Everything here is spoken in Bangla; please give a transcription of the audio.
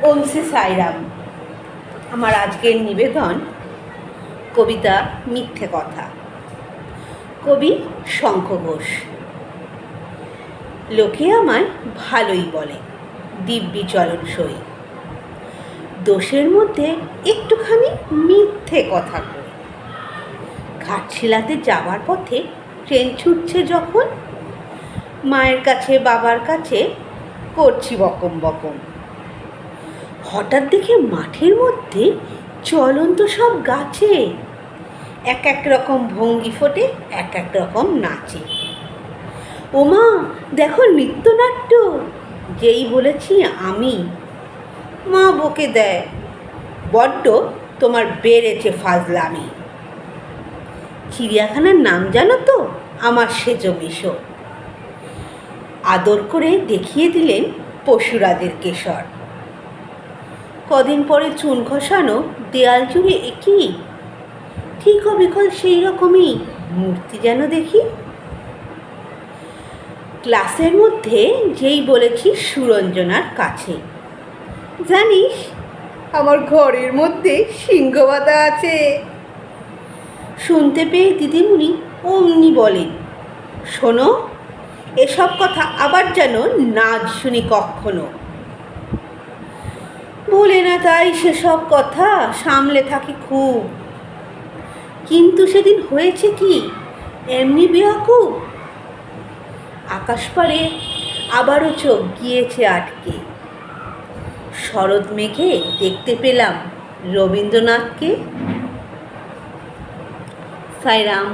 ওম শ্রী সাইরাম। আমার আজকের নিবেদন কবিতা মিথ্যে কথা। কবি শঙ্খ ঘোষ। লোকে আমায় ভালোই বলে, দিব্যি চলন সই। দোষের মধ্যে একটুখানি মিথ্যে কথা কই। ঘাটশিলাতে যাবার পথে ট্রেন ছুটছে যখন, মায়ের কাছে বাবার কাছে করছি বকম বকম। হঠাৎ দেখে মাঠের মধ্যে চলন্ত সব গাছে এক এক রকম ভঙ্গি ফোটে, এক এক রকম নাচে। ওমা দেখো নৃত্যনাট্য, যেই বলেছি আমি, মা বকে দেয়, বড্ড তোমার বেড়েছে ফাজলামি। চিড়িয়াখানার নাম জানো তো? আমার সেজো মেশো। আদর করে দেখিয়ে দিলেন পশুরাজের কেশর। কদিন পরে চুন খসানো দেয়াল জুড়ে একই ঠিক অবিকল সেই রকমই মূর্তি যেন দেখি। ক্লাসের মধ্যে যেই বলেছি সুরঞ্জনার কাছে, জানিস আমার ঘরের মধ্যে সিংহ বাঁধা আছে। শুনতে পেয়ে দিদিমণি অমনি বলেন, শোনো, এসব কথা আবার যেন না শুনি কখনো। বলে না তাই সেসব কথা সামলে থাকি খুব, কিন্তু সেদিন হয়েছে কি এমনি বেয়াকুব। আকাশ পাড়ে আবারও চোখ গিয়েছে আটকে, শরৎ মেঘে দেখতে পেলাম রবীন্দ্রনাথকে। সাইরাম।